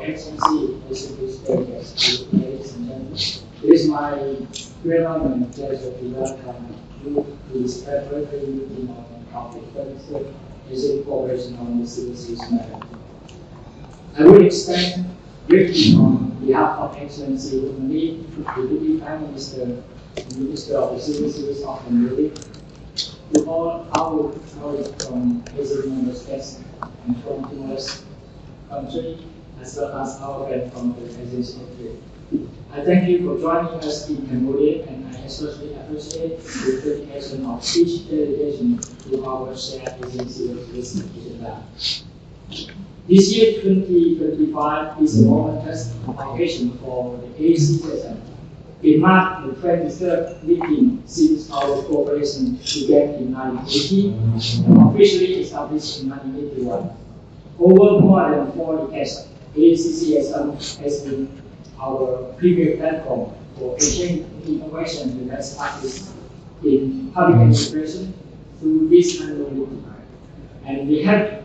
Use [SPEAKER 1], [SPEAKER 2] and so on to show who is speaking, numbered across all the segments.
[SPEAKER 1] Excellency, distinguished delegates, ladies and gentlemen, it is my great honor and pleasure to welcome you to this preparatory meeting of the 33rd ASEAN Cooperation on the Civil Service Matter. I will extend greetings on behalf of Excellency Mani, Deputy Prime Minister, Minister of the Civil Service of Cambodia, to all our colleagues from ASEAN member states and from Timor-Leste country, as well as our friends from the ACCSM-Prep. I thank you for joining us in Cambodia, and I especially appreciate the dedication of each delegation to our shared ASEAN Civil Service agenda. This year, 2025, is a momentous occasion for the ACCSM. It marked the 23rd meeting since our cooperation began in 1980 and officially established in 1981. Over more than 4 decades, ACCSM has been our premier platform for exchanging innovation and best practice in public administration through this annual meeting. And we have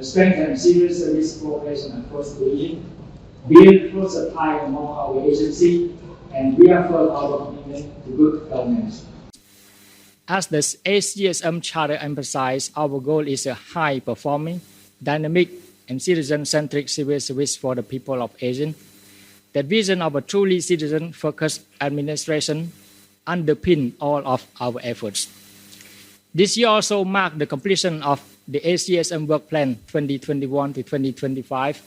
[SPEAKER 1] strengthened civil service cooperation across the region, build closer ties among our agencies, and reaffirm our commitment to good governance.
[SPEAKER 2] As the ACCSM Charter emphasizes, our goal is a high-performing, dynamic, and citizen-centric civil service for the people of ASEAN. That vision of a truly citizen-focused administration underpins all of our efforts. This year also marked the completion of the ACCSM Work Plan 2021 to 2025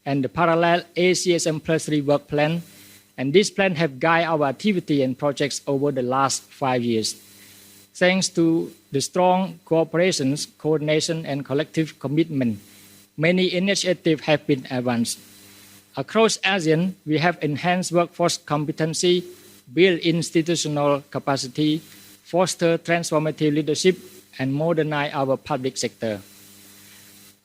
[SPEAKER 2] and the parallel ACCSM Plus 3 Work Plan, and this plan have guided our activity and projects over the last 5 years. Thanks to the strong cooperation, coordination, and collective commitment, many initiatives have been advanced. Across ASEAN, we have enhanced workforce competency, built institutional capacity, fostered transformative leadership, and modernized our public sector.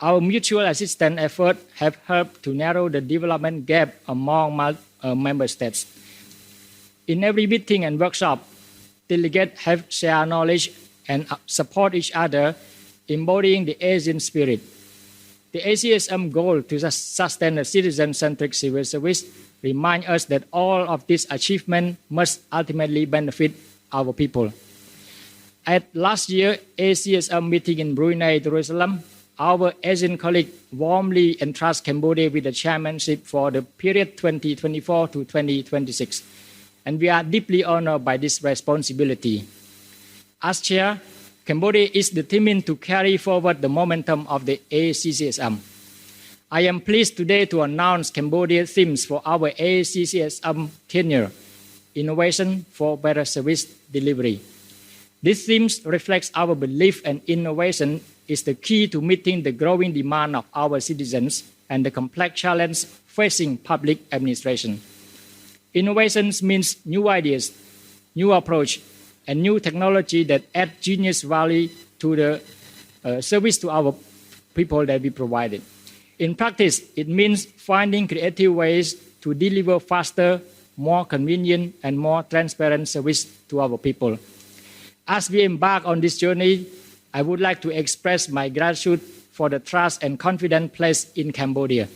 [SPEAKER 2] Our mutual assistance efforts have helped to narrow the development gap among member states. In every meeting and workshop, delegates have shared knowledge and support each other, embodying the ASEAN spirit. The ACCSM goal to sustain a citizen-centric civil service reminds us that all of these achievements must ultimately benefit our people. At last year's ACCSM meeting in Brunei, Jerusalem, our Asian colleague warmly entrusted Cambodia with the chairmanship for the period 2024 to 2026, and we are deeply honored by this responsibility. As chair, Cambodia is determined to carry forward the momentum of the ACCSM. I am pleased today to announce Cambodia's themes for our ACCSM tenure, Innovation for Better Service Delivery. These themes reflect our belief and innovation is the key to meeting the growing demand of our citizens and the complex challenge facing public administration. Innovation means new ideas, new approach, and new technology that add genius value to the service to our people that we provided. In practice, it means finding creative ways to deliver faster, more convenient, and more transparent service to our people. As we embark on this journey, I would like to express my gratitude for the trust and confidence placed in Cambodia.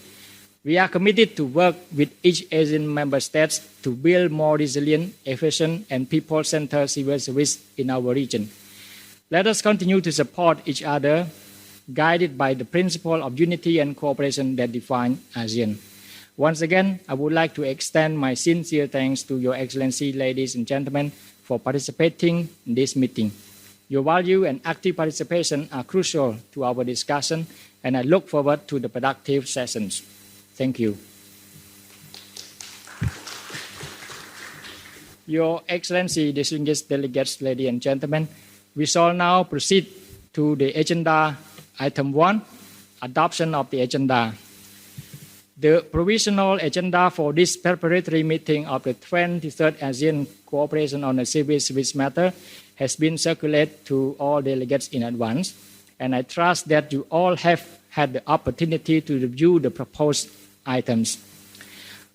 [SPEAKER 2] We are committed to work with each Asian member states to build more resilient, efficient, and people-centered civil service in our region. Let us continue to support each other, guided by the principle of unity and cooperation that define ASEAN. Once again, I would like to extend my sincere thanks to Your Excellency, ladies and gentlemen, for participating in this meeting. Your value and active participation are crucial to our discussion, and I look forward to the productive sessions. Thank you. Your Excellency, distinguished delegates, ladies and gentlemen, we shall now proceed to the agenda item 1, adoption of the agenda. The provisional agenda for this preparatory meeting of the 23rd ASEAN Cooperation on a Civil Service Matter has been circulated to all delegates in advance, and I trust that you all have had the opportunity to review the proposed items.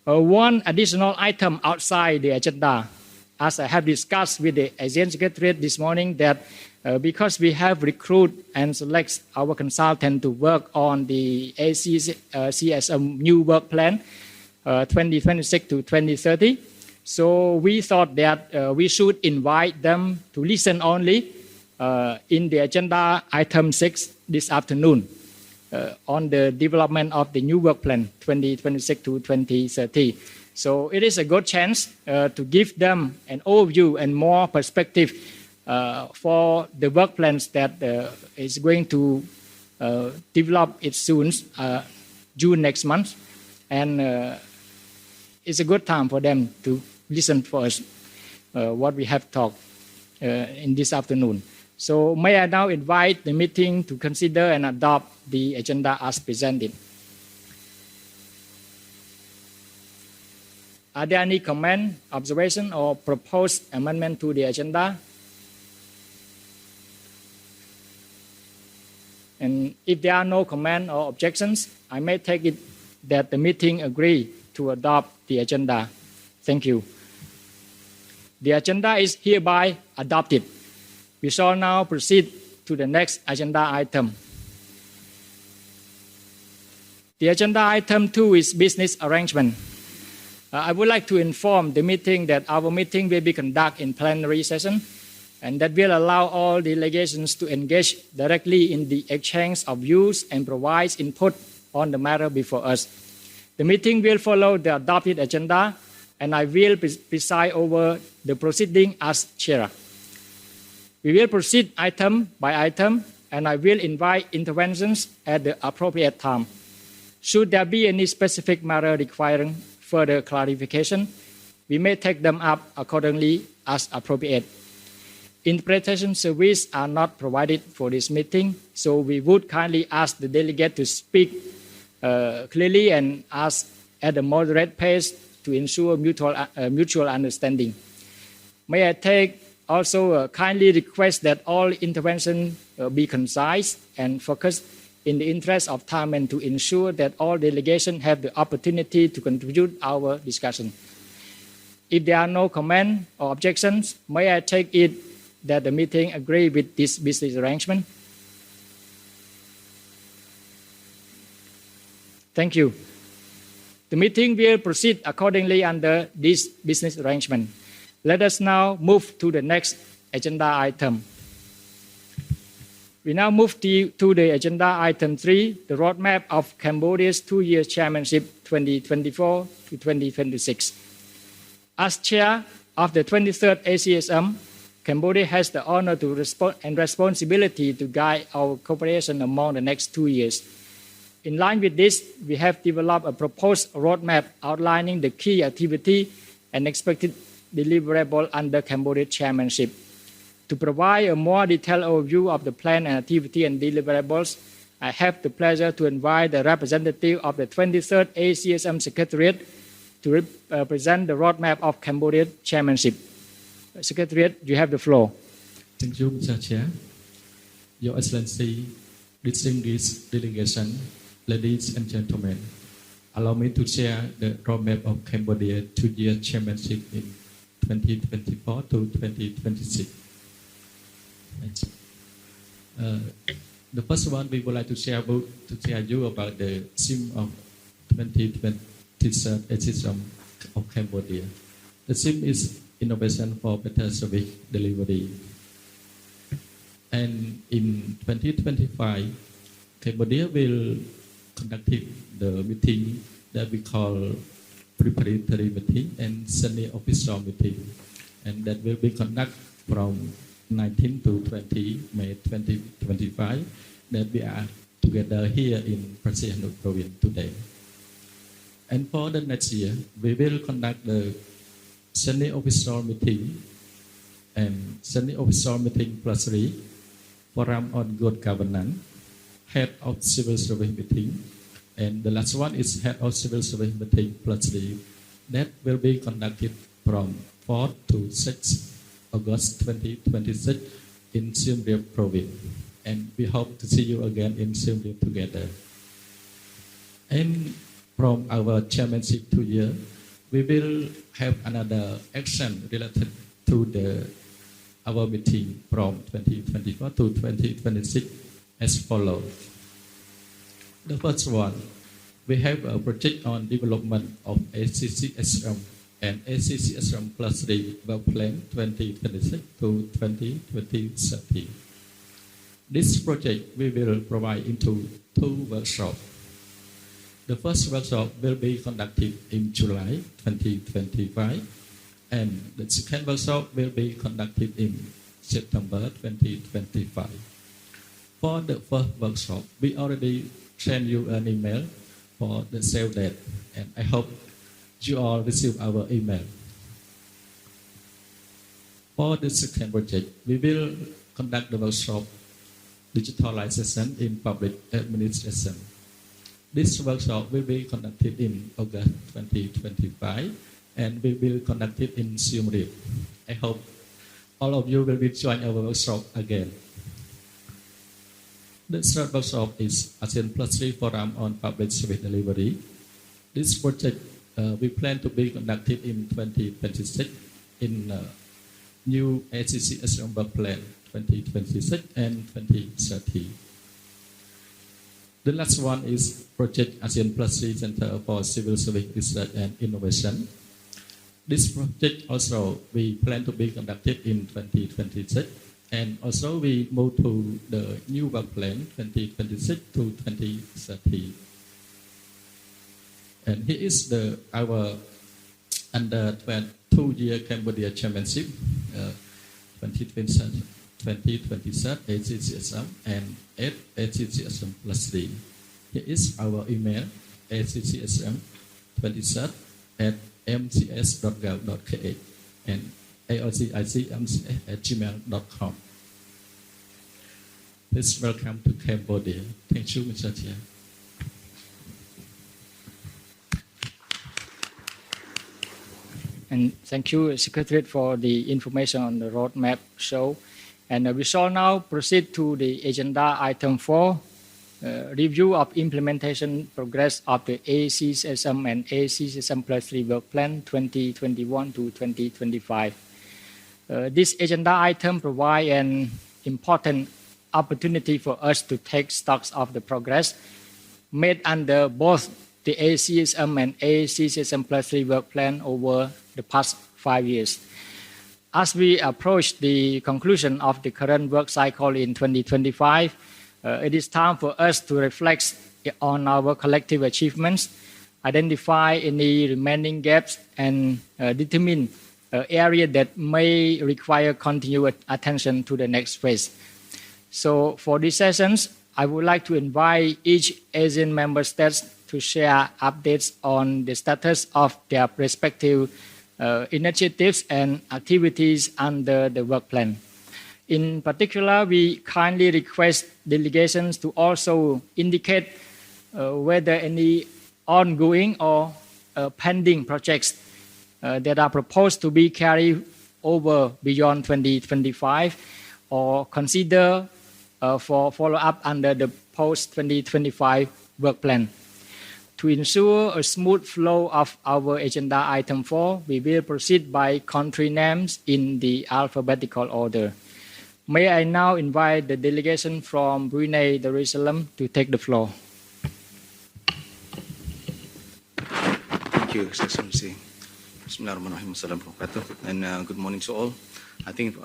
[SPEAKER 2] One additional item outside the agenda, as I have discussed with the ASEAN Secretariat this morning, that because we have recruited and select our consultant to work on the ACCSM new work plan 2026 to 2030. So we thought that we should invite them to listen only in the agenda item 6 this afternoon on the development of the new work plan 2026 to 2030. So it is a good chance to give them an overview and more perspective for the work plans that is going to develop it soon, June next month. And it's a good time for them to listen for us what we have talked in this afternoon. So may I now invite the meeting to consider and adopt the agenda as presented. Are there any comment, observation, or proposed amendment to the agenda? And if there are no comment or objections, I may take it that the meeting agree to adopt the agenda. Thank you. The agenda is hereby adopted. We shall now proceed to the next agenda item. The agenda item 2 is business arrangement. I would like to inform the meeting that our meeting will be conducted in plenary session, and that will allow all delegations to engage directly in the exchange of views and provide input on the matter before us. The meeting will follow the adopted agenda, and I will preside over the proceeding as chair. We will proceed item by item, and I will invite interventions at the appropriate time. Should there be any specific matter requiring further clarification, we may take them up accordingly as appropriate. Interpretation services are not provided for this meeting, so we would kindly ask the delegate to speak clearly and ask at a moderate pace to ensure mutual understanding. May I take also kindly request that all intervention be concise and focused in the interest of time and to ensure that all delegations have the opportunity to contribute our discussion. If there are no comments or objections, may I take it that the meeting agree with this business arrangement? Thank you. The meeting will proceed accordingly under this business arrangement. Let us now move to the next agenda item. We now move to the agenda item 3, the roadmap of Cambodia's 2-year chairmanship 2024 to 2026. As chair of the 23rd ACSM, Cambodia has the honor and responsibility to guide our cooperation among the next 2 years. In line with this, we have developed a proposed roadmap outlining the key activity and expected deliverable under Cambodia's chairmanship. To provide a more detailed overview of the plan and activity and deliverables, I have the pleasure to invite the representative of the 23rd ACSM Secretariat to present the roadmap of Cambodia's chairmanship. Secretariat, you have the floor.
[SPEAKER 3] Thank you, Mr. Chair. Your Excellency, distinguished delegation, ladies and gentlemen, allow me to share the roadmap of Cambodia 2-year chairmanship in 2024 to 2026. The first one we would like to share you about the theme of 2023 ACCSM of Cambodia. The theme is innovation for better service delivery. And in 2025, Cambodia will conduct the meeting that we call preparatory meeting and senior official meeting, and that will be conducted from 19 to 20 May 2025, that we are together here in President Province today. And for the next year, we will conduct the senior official meeting and senior official meeting plus 3, forum on good governance, head of civil service meeting, and the last one is head of civil service meeting plus 3. That will be conducted from 4 to 6 August 2026 in Siem Reap Province. And we hope to see you again in Siem Reap together. And from our chairmanship 2 years, we will have another action related to the our meeting from 2024 to 2026 as follows. The first one, we have a project on development of ACCSM and ACCSM Plus 3 work plan 2026 to 2030. This project we will provide into 2 workshops. The first workshop will be conducted in July 2025, and the second workshop will be conducted in September 2025. For the first workshop, we already sent you an email for the save date, and I hope you all receive our email. For the second project, we will conduct the workshop digitalization in public administration. This workshop will be conducted in August 2025, and we will conduct it in Siem Reap. I hope all of you will be join our workshop again. The third workshop is ASEAN Plus 3 Forum on Public Service Delivery. This project we plan to be conducted in 2026 in new ACCSM work plan 2026 and 2030. The last one is Project ASEAN Plus 3 Center for Civil Service Research and Innovation. This project also we plan to be conducted in 2026, and also we move to the new work plan 2026 to 2030. And here is our under 2-year Cambodia Chairmanship 2023 ACCSM and ACCSM Plus 3. Here is our email ACCSM23@mcs.gov.kh and aocicmcs@gmail.com. Please welcome to Cambodia. Thank you, Mr. Chair.
[SPEAKER 2] And thank you, Secretary, for the information on the roadmap show. And we shall now proceed to the agenda item 4, review of implementation progress of the ACCSM and ACCSM Plus 3 work plan 2021 to 2025. This agenda item provides an important opportunity for us to take stocks of the progress made under both the ACCSM and ACCSM Plus 3 work plan over the past 5 years. As we approach the conclusion of the current work cycle in 2025, it is time for us to reflect on our collective achievements, identify any remaining gaps, and determine areas that may require continued attention to the next phase. So for these sessions, I would like to invite each ASEAN member states to share updates on the status of their respective initiatives and activities under the work plan. In particular, we kindly request delegations to also indicate whether any ongoing or pending projects that are proposed to be carried over beyond 2025 or consider for follow-up under the post-2025 work plan. To ensure a smooth flow of our agenda item 4, we will proceed by country names in the alphabetical order. May I now invite the delegation from Brunei Darussalam to take the floor.
[SPEAKER 4] Thank you, Excellency. Bismillahirrahmanirrahim. And good morning to all. I think,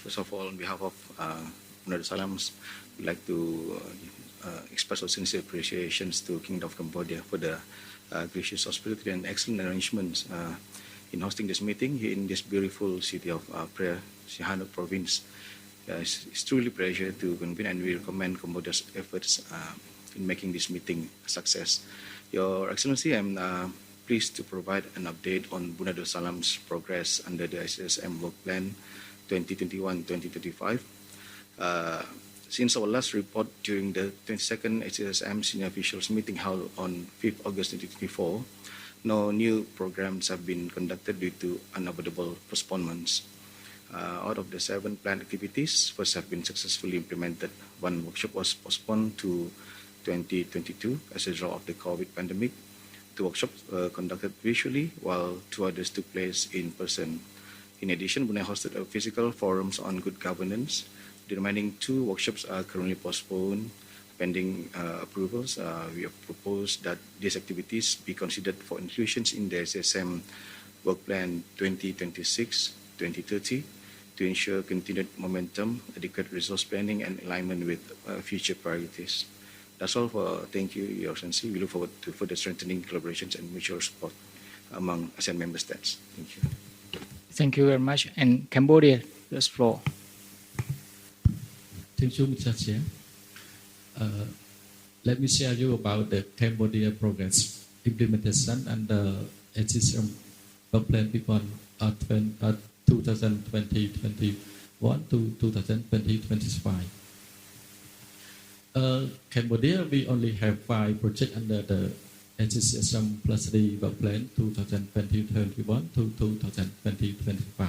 [SPEAKER 4] first of all, on behalf of Brunei Darussalam, we'd like to express our sincere appreciations to Kingdom of Cambodia for the gracious hospitality and excellent arrangements in hosting this meeting here in this beautiful city of Praia, Sihanouk province. It's truly a pleasure to convene, and we recommend Cambodia's efforts in making this meeting a success. Your Excellency, I'm pleased to provide an update on Brunei Darussalam's progress under the ACCSM Work Plan 2021-2025. Since our last report during the 22nd ACCSM Senior Officials Meeting held on 5th August 2024, no new programs have been conducted due to unavoidable postponements. Out of the 7 planned activities, first have been successfully implemented. 1 workshop was postponed to 2022 as a result of the COVID pandemic. 2 workshops conducted virtually, while 2 others took place in person. In addition, Brunei hosted a physical forums on good governance. The remaining 2 workshops are currently postponed pending approvals. We have proposed that these activities be considered for inclusions in the ACCSM Work Plan 2026-2030 to ensure continued momentum, adequate resource planning, and alignment with future priorities. That's all. Thank you, Your Excellency. We look forward to further strengthening collaborations and mutual support among ASEAN member states. Thank you.
[SPEAKER 2] Thank you very much. And Cambodia, the floor.
[SPEAKER 3] Thank you, Mr. Chair. Let me share you about the Cambodia progress implementation and the ACCSM Plan people 2020-21 to 2020-25. Cambodia, we only have 5 projects under the ACCSM+3 work plan 2020-21 to 2020-25.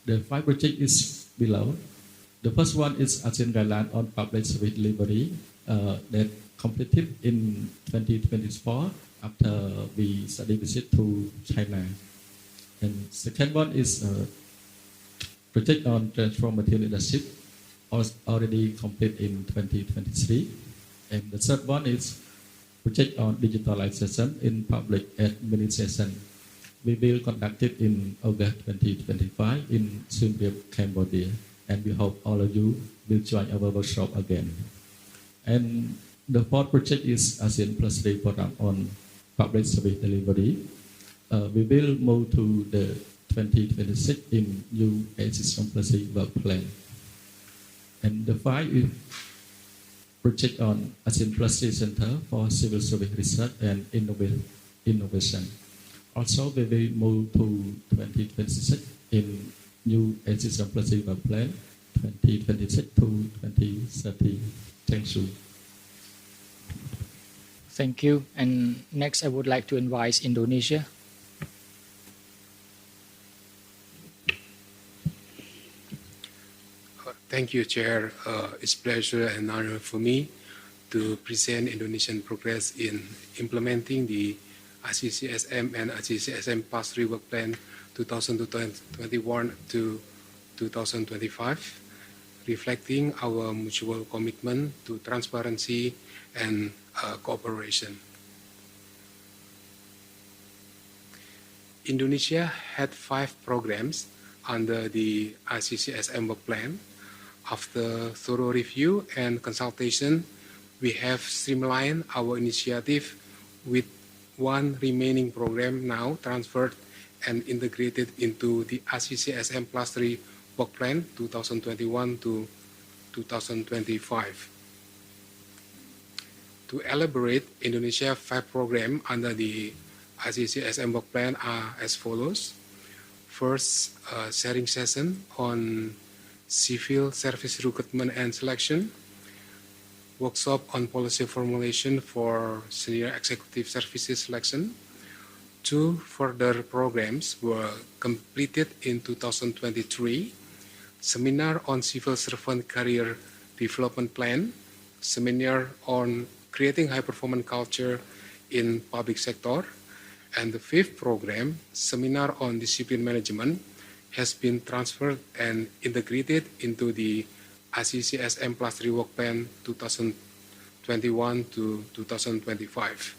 [SPEAKER 3] The 5 projects is below. The first one is ASEAN Guideline on Public Service Delivery that completed in 2024 after we study visit to China. And second one is project on transformative leadership, already complete in 2023. And the third one is project on digitalization in public administration. We will conduct it in August 2025 in Siem Reap, Cambodia. And we hope all of you will join our workshop again. And the fourth project is ASEAN+3 program on public service delivery. We will move to the 2026 in new ACCSM+3 work plan. And the 5 is project on ASEAN+3 Center for Civil Service Research and Innovation. Also, we will move to 2026 in new ACCSM+3 work plan 2026 to 2030. Thank you.
[SPEAKER 2] Thank you. And next, I would like to invite Indonesia.
[SPEAKER 5] Thank you, Chair. It's a pleasure and honor for me to present Indonesian progress in implementing the ACCSM and ACCSM+3 Work Plan 2021 to 2025, reflecting our mutual commitment to transparency and cooperation. Indonesia had 5 programs under the ACCSM Work Plan. After thorough review and consultation, we have streamlined our initiative with 1 remaining program now transferred and integrated into the ACCSM+3 Work Plan 2021 to 2025. To elaborate, Indonesia 5 programs under the ACCSM Work Plan are as follows. First, sharing session on civil service recruitment and selection, workshop on policy formulation for senior executive services selection. 2 further programs were completed in 2023, seminar on civil servant career development plan, seminar on creating high-performance culture in public sector, and the 5th program, seminar on discipline management, has been transferred and integrated into the ACCSM+3 Work Plan 2021 to 2025.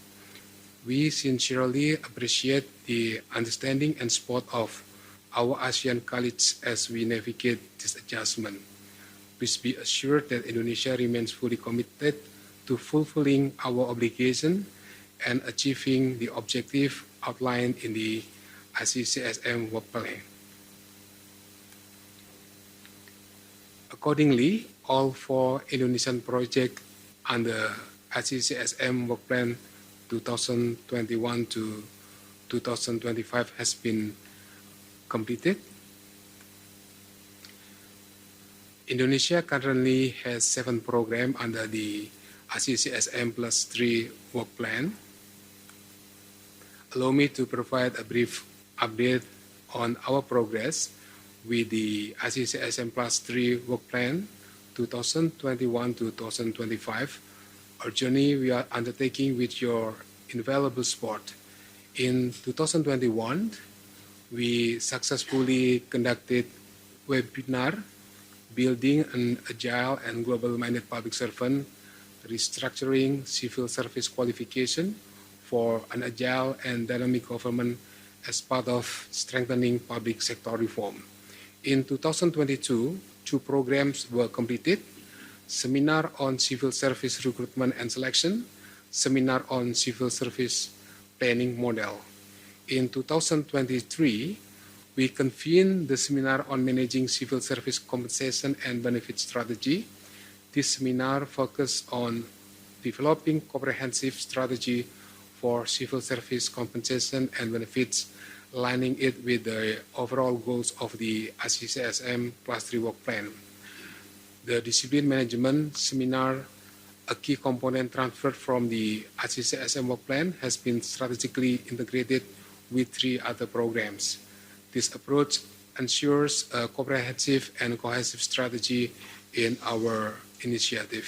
[SPEAKER 5] We sincerely appreciate the understanding and support of our ASEAN colleagues as we navigate this adjustment. Please be assured that Indonesia remains fully committed to fulfilling our obligation and achieving the objective outlined in the ACCSM Work Plan. Accordingly, all 4 Indonesian projects under ACCSM Work Plan 2021 to 2025 has been completed. Indonesia currently has 7 programs under the ACCSM+3 Work Plan. Allow me to provide a brief update on our progress with the ACCSM+3 Work Plan 2021 to 2025, a journey we are undertaking with your invaluable support. In 2021, we successfully conducted webinar, Building an Agile and Global-Minded Public Servant, Restructuring Civil Service Qualification for an Agile and Dynamic Government as part of strengthening public sector reform. In 2022, 2 programs were completed: Seminar on Civil Service Recruitment and Selection, Seminar on Civil Service Planning Model. In 2023, we convened the Seminar on Managing Civil Service Compensation and Benefit Strategy. This seminar focused on developing comprehensive strategy for civil service compensation and benefits, aligning it with the overall goals of the ACCSM+3 work plan. The discipline management seminar, a key component transferred from the ACCSM work plan, has been strategically integrated with 3 other programs. This approach ensures a comprehensive and cohesive strategy in our initiative.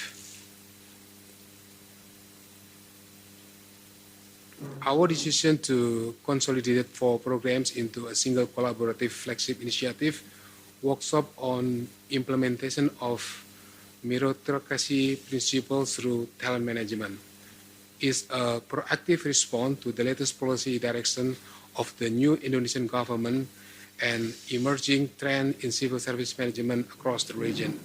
[SPEAKER 5] Our decision to consolidate 4 programs into a single collaborative flagship initiative, workshop on implementation of meritocracy principles through talent management, is a proactive response to the latest policy direction of the new Indonesian government and emerging trend in civil service management across the region.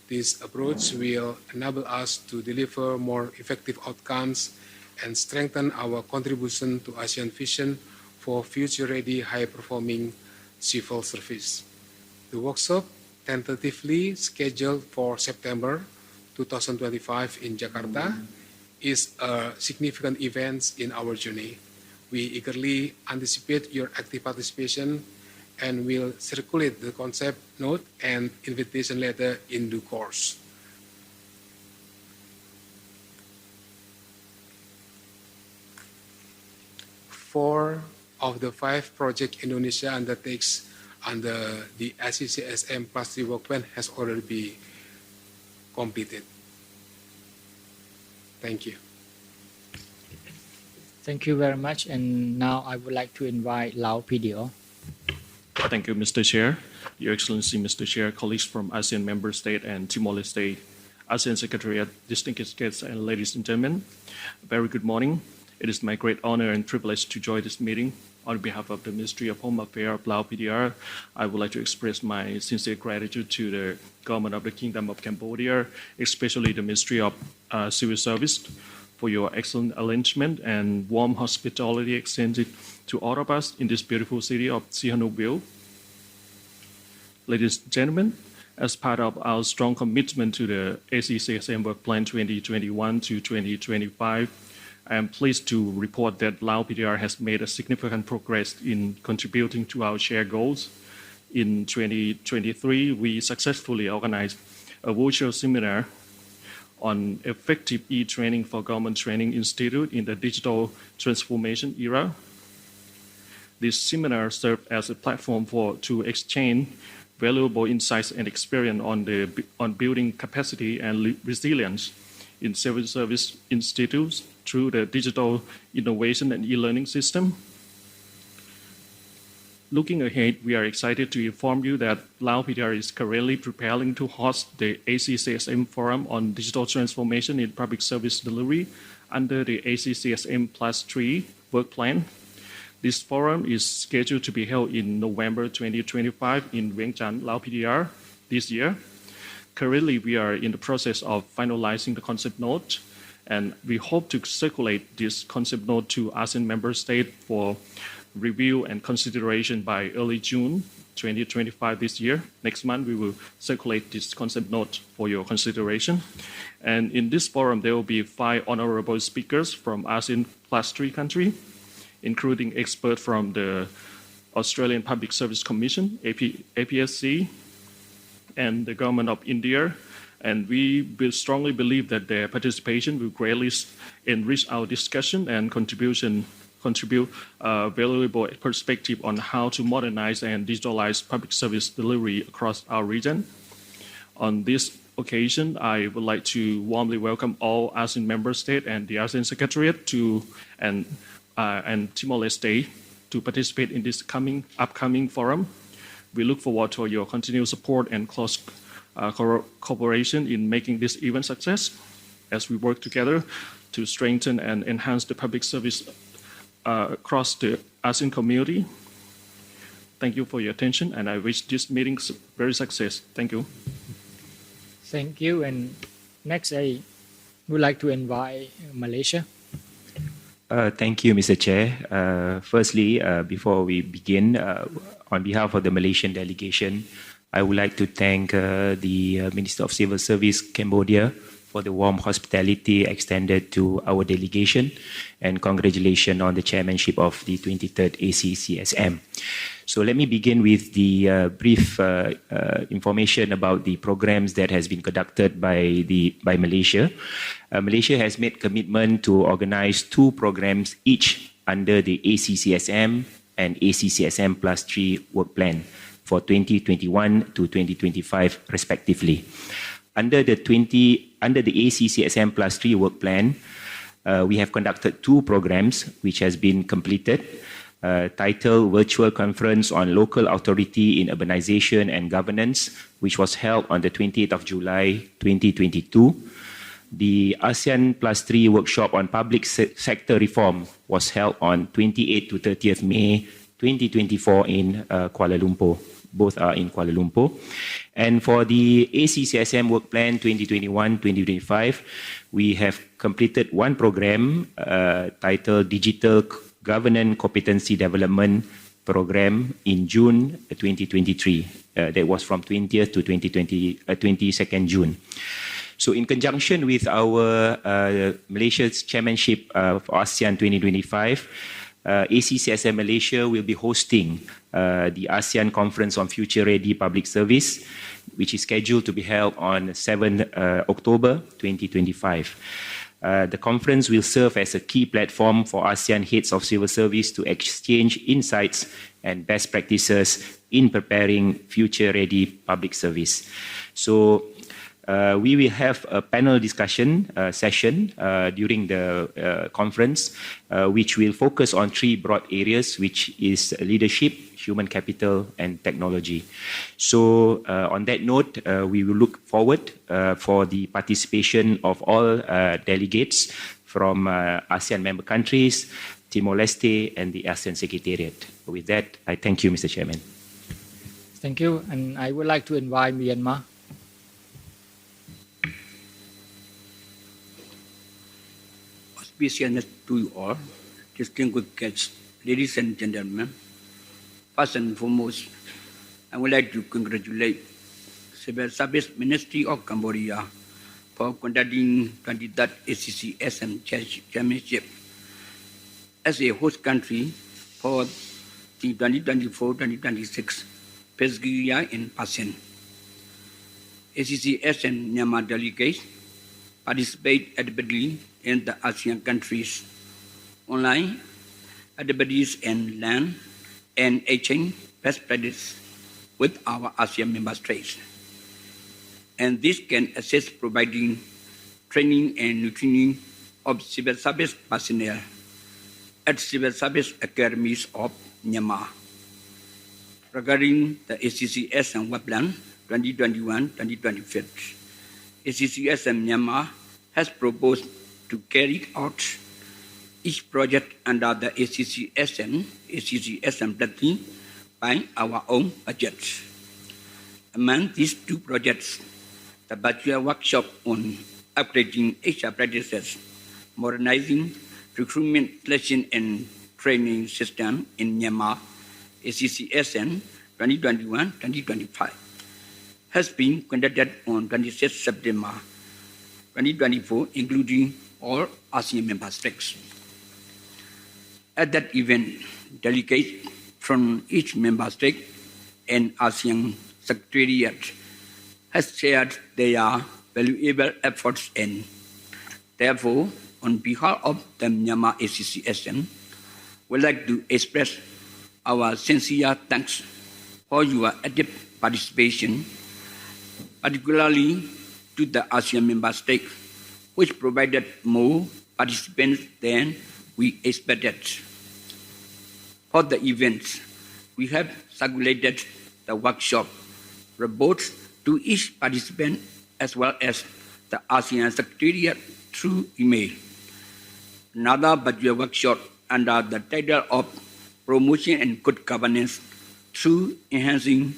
[SPEAKER 5] This approach will enable us to deliver more effective outcomes and strengthen our contribution to ASEAN vision for future-ready, high-performing civil service. The workshop, tentatively scheduled for September 2025 in Jakarta, is a significant event in our journey. We eagerly anticipate your active participation and will circulate the concept note and invitation letter in due course. Four of the 5 projects Indonesia undertakes under the ACCSM+3 work plan has already been completed. Thank you.
[SPEAKER 2] Thank you very much. And now I would like to invite Lau PDO.
[SPEAKER 6] Thank you, Mr. Chair. Your Excellency, Mr. Chair, colleagues from ASEAN Member State and Timor-Leste, ASEAN Secretariat, distinguished guests, and ladies and gentlemen, a very good morning. It is my great honor and privilege to join this meeting. On behalf of the Ministry of Home Affairs of Lao PDR, I would like to express my sincere gratitude to the government of the Kingdom of Cambodia, especially the Ministry of Civil Service, for your excellent arrangement and warm hospitality extended to all of us in this beautiful city of Sihanoukville. Ladies and gentlemen, as part of our strong commitment to the ACCSM Work Plan 2021 to 2025, I am pleased to report that Lao PDR has made a significant progress in contributing to our shared goals. In 2023, we successfully organized a virtual seminar on effective e-training for Government Training Institute in the digital transformation era. This seminar served as a platform to exchange valuable insights and experience on building capacity and resilience in civil service institutes through the digital innovation and e-learning system. Looking ahead, we are excited to inform you that Lao PDR is currently preparing to host the ACCSM Forum on Digital Transformation in Public Service Delivery under the ACCSM+3 work plan. This forum is scheduled to be held in November 2025 in Vientiane, Lao PDR this year. Currently, we are in the process of finalizing the concept note, and we hope to circulate this concept note to ASEAN member states for review and consideration by early June 2025 this year. Next month, we will circulate this concept note for your consideration. And in this forum, there will be 5 honorable speakers from ASEAN+3 country, including experts from the Australian Public Service Commission, APSC, and the government of India. And we will strongly believe that their participation will greatly enrich our discussion and contribute valuable perspective on how to modernize and digitalize public service delivery across our region. On this occasion, I would like to warmly welcome all ASEAN member states and the ASEAN Secretariat and Timor-Leste to participate in this upcoming forum. We look forward to your continued support and close cooperation in making this event success as we work together to strengthen and enhance the public service across the ASEAN community. Thank you for your attention, and I wish this meeting very success. Thank you.
[SPEAKER 2] Thank you. And next, I would like to invite Malaysia.
[SPEAKER 7] Thank you, Mr. Chair. Firstly, before we begin, on behalf of the Malaysian delegation, I would like to thank the Minister of Civil Service Cambodia for the warm hospitality extended to our delegation, and congratulations on the chairmanship of the 23rd ACCSM. So let me begin with the brief information about the programs that has been conducted by Malaysia. Malaysia has made commitment to organize 2 programs each under the ACCSM and ACCSM+3 work plan for 2021 to 2025 respectively. Under the ACCSM+3 work plan, we have conducted 2 programs which has been completed, titled Virtual Conference on Local Authority in Urbanization and Governance, which was held on the 28th of July 2022. The ASEAN+3 workshop on public sector reform was held on 28th to 30th May 2024 in Kuala Lumpur. Both are in Kuala Lumpur. And for the ACCSM Work Plan 2021-2025, we have completed 1 program titled Digital Governance Competency Development Program in June 2023. That was from 20th to 22nd June. So in conjunction with our Malaysia's chairmanship of ASEAN 2025, ACCSM Malaysia will be hosting the ASEAN Conference on Future Ready Public Service, which is scheduled to be held on 7 October 2025. The conference will serve as a key platform for ASEAN heads of civil service to exchange insights and best practices in preparing future-ready public service. So we will have a panel discussion session during the conference, which will focus on 3 broad areas, which is leadership, human capital, and technology. So on that note, we will look forward for the participation of all delegates from ASEAN member countries, Timor-Leste, and the ASEAN Secretariat. With that, I thank you, Mr. Chairman.
[SPEAKER 2] Thank you. And I would like to invite Myanmar.
[SPEAKER 8] Auspicious to you all, distinguished guests, ladies and gentlemen. First and foremost, I would like to congratulate Civil Service Ministry of Cambodia for conducting 23rd ACCSM Chairmanship as a host country for the 2024-2026 fiscal year in ASEAN. ACCSM Myanmar delegates participate actively in the ASEAN countries online activities and learn and exchange best practice with our ASEAN member states. And this can assist providing training and training of civil service personnel at civil service academies of Myanmar. Regarding the ACCSM Work Plan 2021-2025, ACCSM Myanmar has proposed to carry out each project under the ACCSM Prep by our own budget. Among these 2 projects, the virtual workshop on upgrading HR practices, modernizing recruitment selection and training system in Myanmar, ACCSM 2021-2025, has been conducted on 26 September 2024, including all ASEAN member states. At that event, delegates from each member state and ASEAN Secretariat has shared their valuable efforts, and therefore, on behalf of the Myanmar ACCSM, we'd like to express our sincere thanks for your active participation, particularly to the ASEAN member states, which provided more participants than we expected. For the events, we have circulated the workshop reports to each participant as well as the ASEAN Secretariat through email. Another budget workshop under the title of Promotion and Good Governance through Enhancing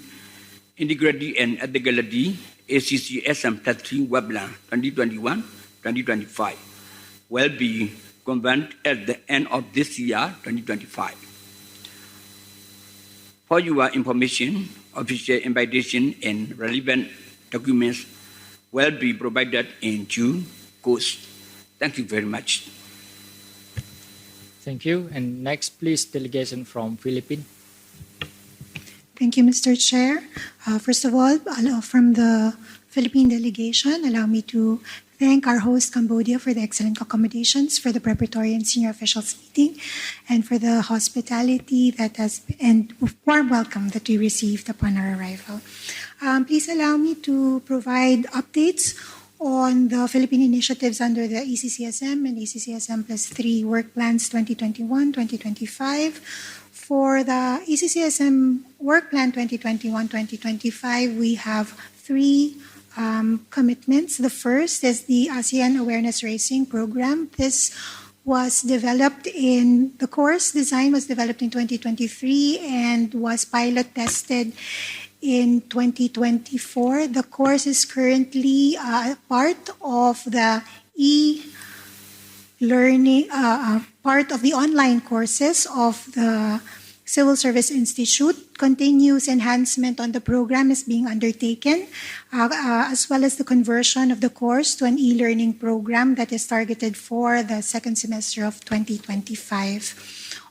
[SPEAKER 8] Integrity and Ethicality, ACCSM-Prep Webinar 2021-2025 will be convened at the end of this year, 2025. For your information, official invitation and relevant documents will be provided in due course. Thank you very much.
[SPEAKER 2] Thank you. And next, please, delegation from Philippines.
[SPEAKER 9] Thank you, Mr. Chair. First of all, from the Philippine delegation, allow me to thank our host, Cambodia, for the excellent accommodations for the preparatory and senior officials meeting and for the hospitality and warm welcome that we received upon our arrival. Please allow me to provide updates on the Philippine initiatives under the ACCSM and ACCSM+3 work plans 2021-2025. For the ACCSM work plan 2021-2025, we have three commitments. The first is the ASEAN Awareness Raising Program. This was developed the course design was developed in 2023 and was pilot tested in 2024. The course is currently part of the e-learning, part of the online courses of the Civil Service Institute. Continuous enhancement on the program is being undertaken, as well as the conversion of the course to an e-learning program that is targeted for the second semester of 2025.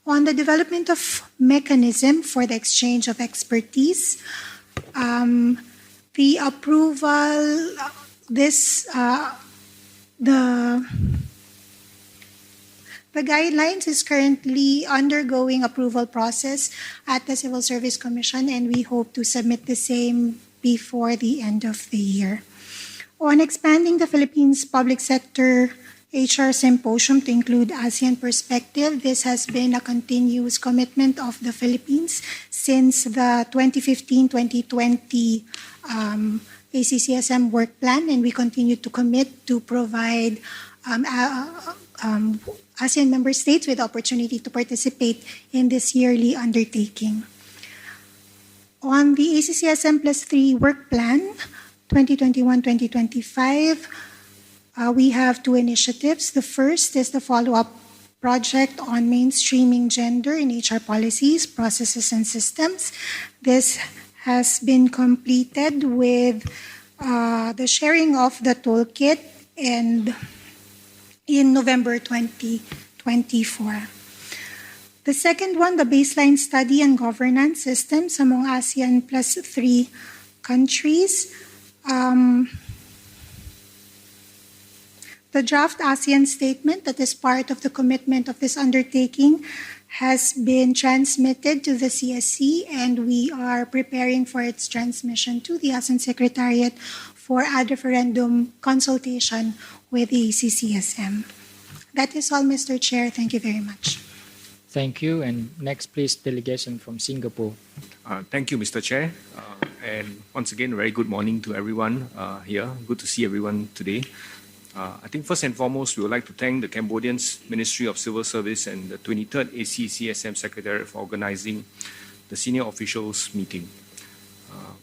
[SPEAKER 9] On the development of mechanism for the exchange of expertise, the approval, the guidelines is currently undergoing approval process at the Civil Service Commission, and we hope to submit the same before the end of the year. On expanding the Philippines Public Sector HR Symposium to include ASEAN perspective, this has been a continuous commitment of the Philippines since the 2015-2020 ACCSM work plan, and we continue to commit to provide ASEAN member states with the opportunity to participate in this yearly undertaking. On the ACCSM+3 work plan 2021-2025, we have two initiatives. The first is the follow-up project on mainstreaming gender in HR policies, processes, and systems. This has been completed with the sharing of the toolkit in November 2024. The second one, the baseline study and governance systems among ASEAN+3 countries. The draft ASEAN statement that is part of the commitment of this undertaking has been transmitted to the CSC, and we are preparing for its transmission to the ASEAN Secretariat for ad referendum consultation with the ACCSM. That is all, Mr. Chair. Thank you very much.
[SPEAKER 2] Thank you. And next, please, delegation from Singapore.
[SPEAKER 10] Thank you, Mr. Chair. And once again, very good morning to everyone here. Good to see everyone today. I think first and foremost, we would like to thank the Cambodian Ministry of Civil Service and the 23rd ACCSM Secretariat for organizing the senior officials meeting.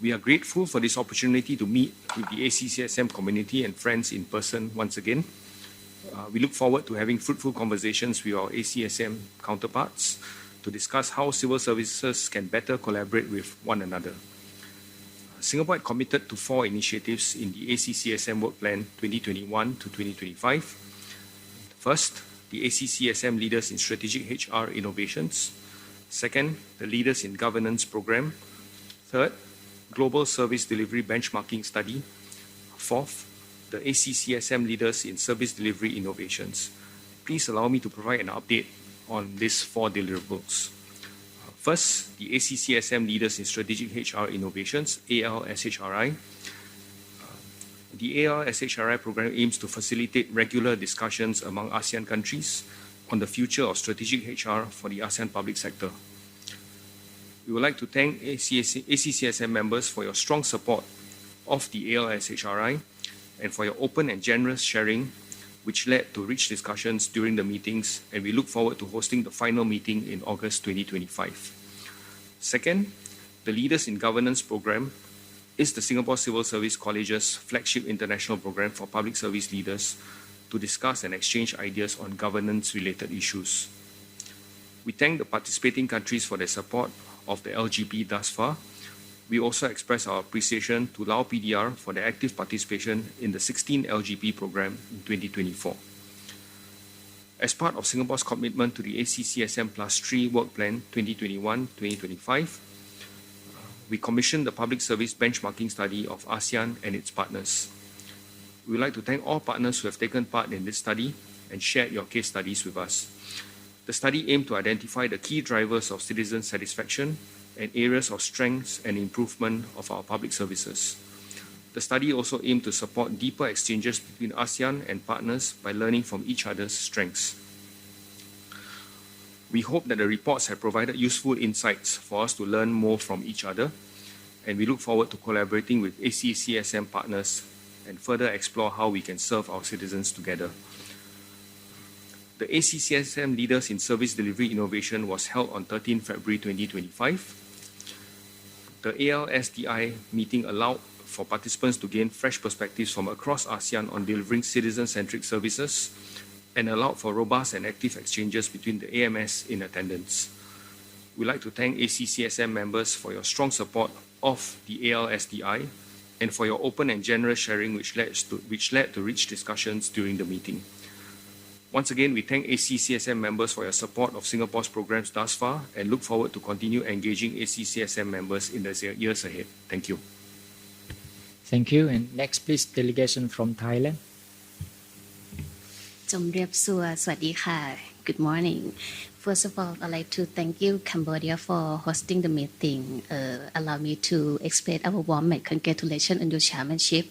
[SPEAKER 10] We are grateful for this opportunity to meet with the ACCSM community and friends in person once again. We look forward to having fruitful conversations with our ACSM counterparts to discuss how civil services can better collaborate with one another. Singapore had committed to 4 initiatives in the ACCSM Work Plan 2021 to 2025. First, the ACCSM Leaders in Strategic HR Innovations. Second, the Leaders in Governance Program. Third, Global Service Delivery Benchmarking Study. Fourth, the ACCSM Leaders in Service Delivery Innovations. Please allow me to provide an update on these 4 deliverables. First, the ACCSM Leaders in Strategic HR Innovations, ALSHRI. The ALSHRI program aims to facilitate regular discussions among ASEAN countries on the future of strategic HR for the ASEAN public sector. We would like to thank ACCSM members for your strong support of the ALSHRI and for your open and generous sharing, which led to rich discussions during the meetings, and we look forward to hosting the final meeting in August 2025. Second, the Leaders in Governance program is the Singapore Civil Service College's flagship international program for public service leaders to discuss and exchange ideas on governance-related issues. We thank the participating countries for their support of the LGP thus far. We also express our appreciation to Lao PDR for their active participation in the 16 LGP program in 2024. As part of Singapore's commitment to the ACCSM+3 Work Plan 2021-2025, we commissioned the public service benchmarking study of ASEAN and its partners. We would like to thank all partners who have taken part in this study and shared your case studies with us. The study aimed to identify the key drivers of citizen satisfaction and areas of strengths and improvement of our public services. The study also aimed to support deeper exchanges between ASEAN and partners by learning from each other's strengths. We hope that the reports have provided useful insights for us to learn more from each other, and we look forward to collaborating with ACCSM partners and further explore how we can serve our citizens together. The ACCSM Leaders in Service Delivery Innovation was held on 13 February 2025. The ALSDI meeting allowed for participants to gain fresh perspectives from across ASEAN on delivering citizen-centric services and allowed for robust and active exchanges between the AMS in attendance. We'd like to thank ACCSM members for your strong support of the ALSDI and for your open and generous sharing which led to rich discussions during the meeting. Once again, we thank ACCSM members for your support of Singapore's programs thus far and look forward to continue engaging ACCSM members in the years ahead. Thank you.
[SPEAKER 2] Thank you. And next, please, delegation from Thailand.
[SPEAKER 11] จมเรียบสัวสวัสดีค่ะ Good morning. First of all, I'd like to thank you, Cambodia, for hosting the meeting. Allow me to express our warm congratulations on your chairmanship.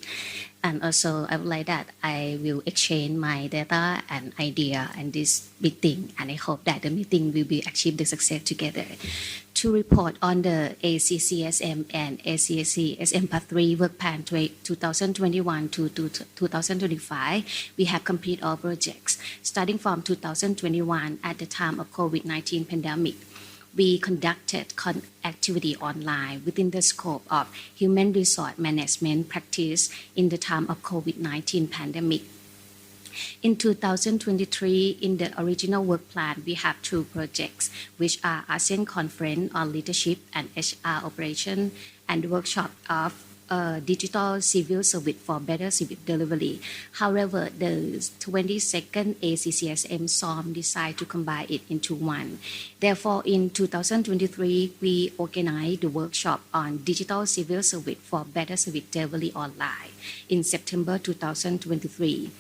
[SPEAKER 11] And also, I would like that I will exchange my data and idea in this meeting. And I hope that the meeting will be achieve the success together. To report on the ACCSM and ACCSM-Prep Work Plan 2021 to 2025, we have completed all projects. Starting from 2021, at the time of COVID-19 pandemic, we conducted activity online within the scope of human resource management practice in the time of COVID-19 pandemic. In 2023, in the original work plan, we have two projects, which are ASEAN Conference on Leadership and HR Operation and the workshop of digital civil service for better civil delivery. However, the 22nd ACCSM SOM decided to combine it into one. Therefore, in 2023, we organized the workshop on digital civil service for better civil delivery online in September 2023.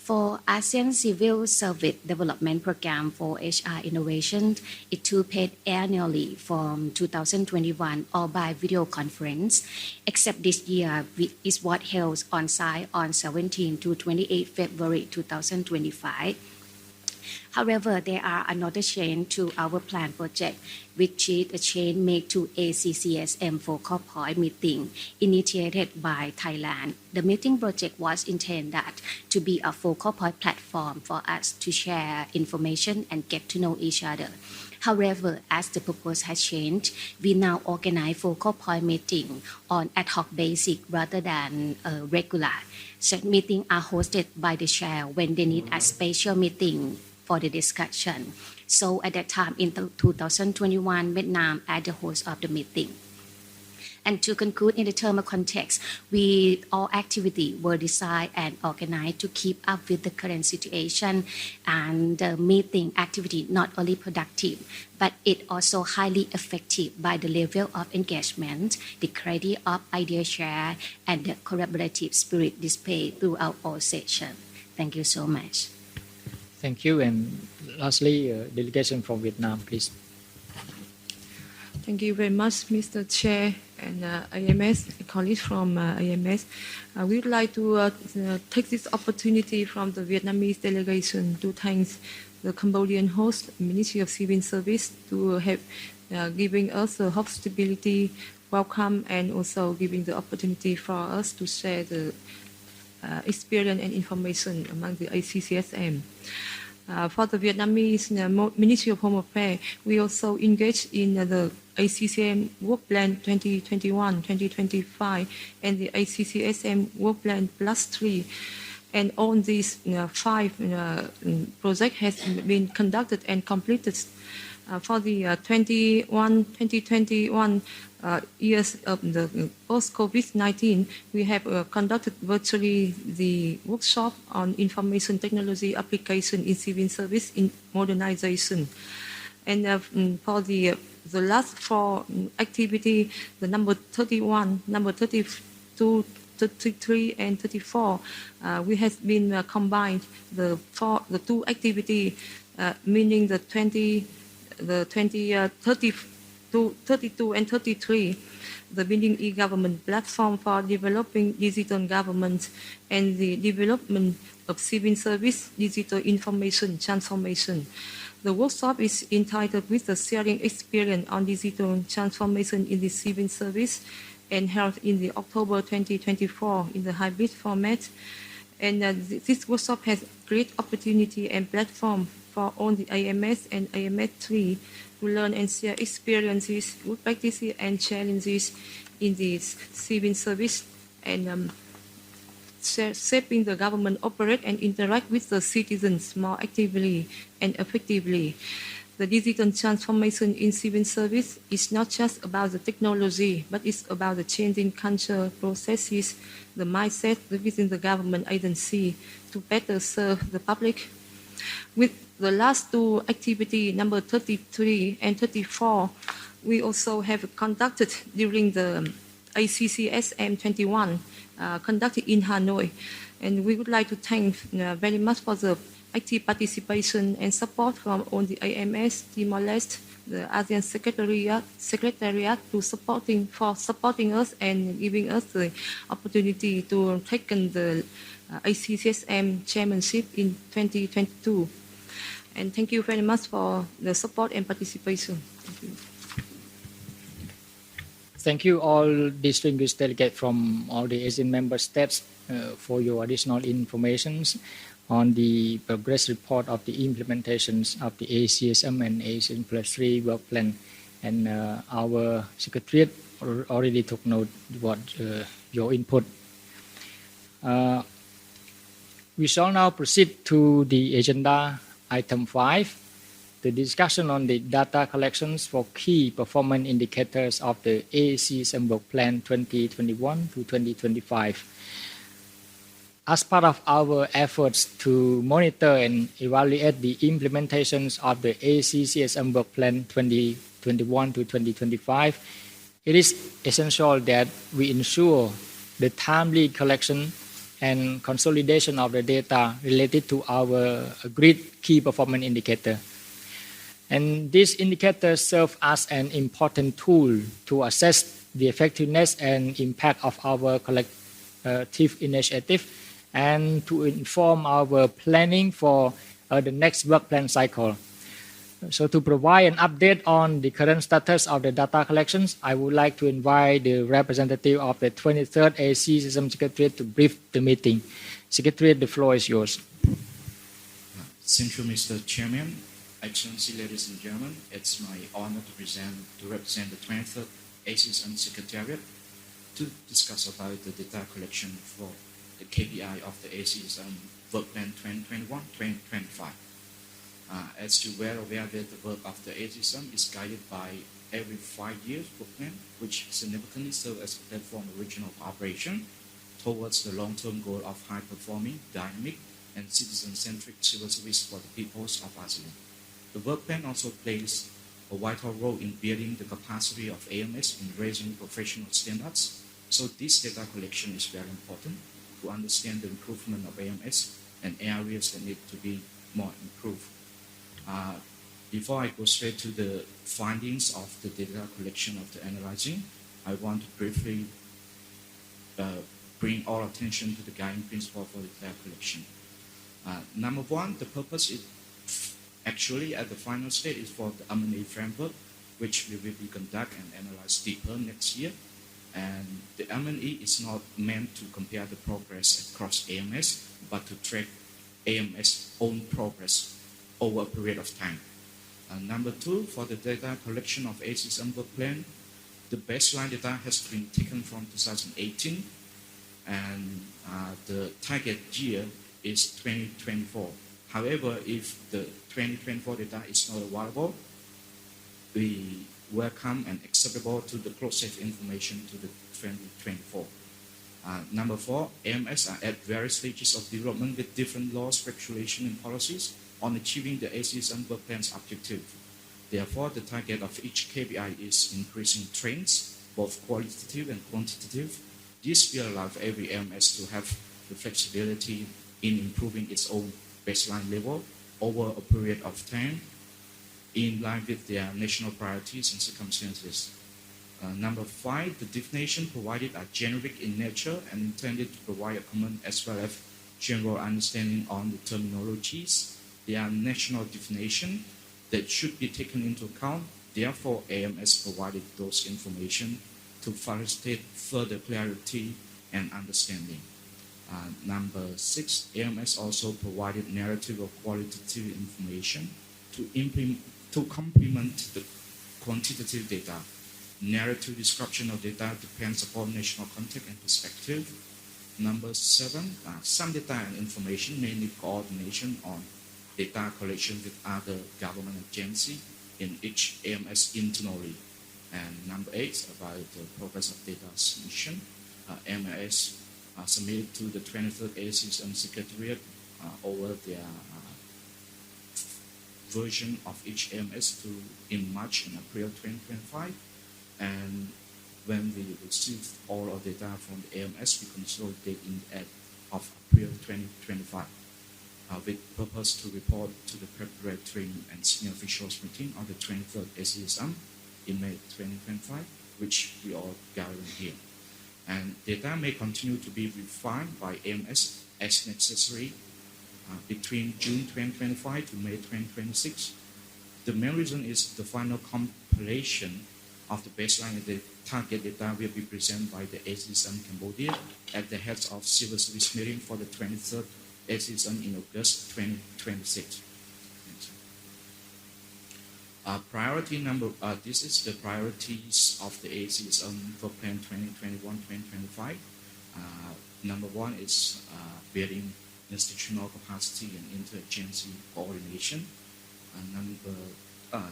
[SPEAKER 11] For ASEAN Civil Service Development Program for HR Innovation, it took place annually from 2021 or by video conference, except this year it was held on site on 17 to 28 February 2025. However, there are another change to our plan project, which is a change made to ACCSM Focal Point meeting initiated by Thailand. The meeting project was intended to be a focal point platform for us to share information and get to know each other. However, as the purpose has changed, we now organize focal point meeting on ad hoc basis rather than regular. Such meetings are hosted by the chair when they need a special meeting for the discussion. So at that time in 2021, Vietnam as the host of the meeting. And to conclude in the term of context, all activities were designed and organized to keep up with the current situation, and the meeting activity not only productive, but it also highly effective by the level of engagement, the quality of idea share, and the collaborative spirit displayed throughout all sessions. Thank you so much.
[SPEAKER 2] Thank you. And lastly, delegation from Vietnam, please.
[SPEAKER 12] Thank you very much, Mr. Chair and AMS, colleagues from AMS. We would like to take this opportunity from the Vietnamese delegation to thank the Cambodian host, Ministry of Civil Service, to have giving us the hospitality, welcome, and also giving the opportunity for us to share the experience and information among the ACCSM. For the Vietnamese Ministry of Home Affairs, we also engage in the ACCM Work Plan 2021-2025 and the ACCSM Work Plan +3. And all these 5 projects has been conducted and completed. For the 2021 years of the post-COVID-19, we have conducted virtually the workshop on information technology application in civil service in modernization. And for the last 4 activity, the number 31, number 32, 33, and 34, we have been combined the 2 activity, meaning the 32 and 33, the building e-government platform for developing digital government and the development of civil service digital information transformation. The workshop is entitled with the sharing experience on digital transformation in the civil service and held in the October 2024 in the hybrid format. And this workshop has great opportunity and platform for all the AMS and AMS3 to learn and share experiences, good practices, and challenges in this civil service and shaping the government operate and interact with the citizens more actively and effectively. The digital transformation in civil service is not just about the technology, but it's about the changing culture, processes, the mindset within the government agency to better serve the public. With the last 2 activity, number 33 and 34, we also have conducted during the ACCSM-21 conducted in Hanoi. And we would like to thank very much for the active participation and support from all the AMS, Timor-Leste, the ASEAN Secretariat to supporting us and giving us the opportunity to take the ACCSM chairmanship in 2022. And thank you very much for the support and participation. Thank you.
[SPEAKER 2] Thank you all distinguished delegates from all the Asian member states for your additional information on the progress report of the implementations of the ACSM and ACCSM+3 work plan. And our secretariat already took note what your input. We shall now proceed to the agenda item 5, the discussion on the data collections for key performance indicators of the ACCSM work plan 2021 to 2025. As part of our efforts to monitor and evaluate the implementations of the ACCSM work plan 2021 to 2025, it is essential that we ensure the timely collection and consolidation of the data related to our agreed key performance indicator. And these indicators serve as an important tool to assess the effectiveness and impact of our collective initiative and to inform our planning for the next work plan cycle. So to provide an update on the current status of the data collections, I would like to invite the representative of the 23rd ACCSM Secretariat to brief the meeting. Secretariat, the floor is yours.
[SPEAKER 13] Thank you, Mr. Chairman. Excellency, ladies and gentlemen, it's my honor to represent the 23rd ACCSM Secretariat to discuss about the data collection for the KPI of the ACCSM Work Plan 2021-2025. As you were aware that the work of the ACCSM is guided by every 5 years work plan, which significantly serves as a platform of regional cooperation towards the long-term goal of high-performing, dynamic, and citizen-centric civil service for the peoples of ASEAN. The work plan also plays a vital role in building the capacity of AMS in raising professional standards. So this data collection is very important to understand the improvement of AMS and areas that need to be more improved. Before I go straight to the findings of the data collection of the analyzing, I want to briefly bring all attention to the guiding principle for the data collection. Number one, the purpose is Actually, at the final stage is for the M&A framework, which we will be conduct and analyze deeper next year. And the M&E is not meant to compare the progress across AMS, but to track AMS' own progress over a period of time. Number two, for the data collection of ACCSM work plan, the baseline data has been taken from 2018, and the target year is 2024. However, if the 2024 data is not available, we welcome and acceptable to the close-safe information to the 2024. Number four, AMS are at various stages of development with different laws, regulation, and policies on achieving the ACCSM work plan's objective. Therefore, the target of each KPI is increasing trends, both qualitative and quantitative. This will allow every AMS to have the flexibility in improving its own baseline level over a period of time in line with their national priorities and circumstances. Number five, the definition provided are generic in nature and intended to provide a common as well as general understanding on the terminologies. They are national definition that should be taken into account. Therefore, AMS provided those information to facilitate further clarity and understanding. Number six, AMS also provided narrative or qualitative information to complement the quantitative data. Narrative description of data depends upon national context and perspective. Number seven, some data and information may need coordination on data collection with other government agencies in each AMS internally. And number eight, about the progress of data submission. AMS submitted to the 23rd ACCSM Secretariat over their version of each AMS in March and April 2025. And when we receive all of data from the AMS, we consolidate in the end of April 2025 with purpose to report to the preparatory and senior officials meeting on the 23rd ACCSM in May 2025, which we are gathering here. And data may continue to be refined by AMS as necessary between June 2025 to May 2026. The main reason is the final compilation of the baseline and the target data will be presented by the ACCSM Cambodia at the heads of civil service meeting for the 23rd ACCSM in August 2026. Priority number, this is the priorities of the ACCSM for Plan 2021-2025. Number one is building institutional capacity and interagency coordination.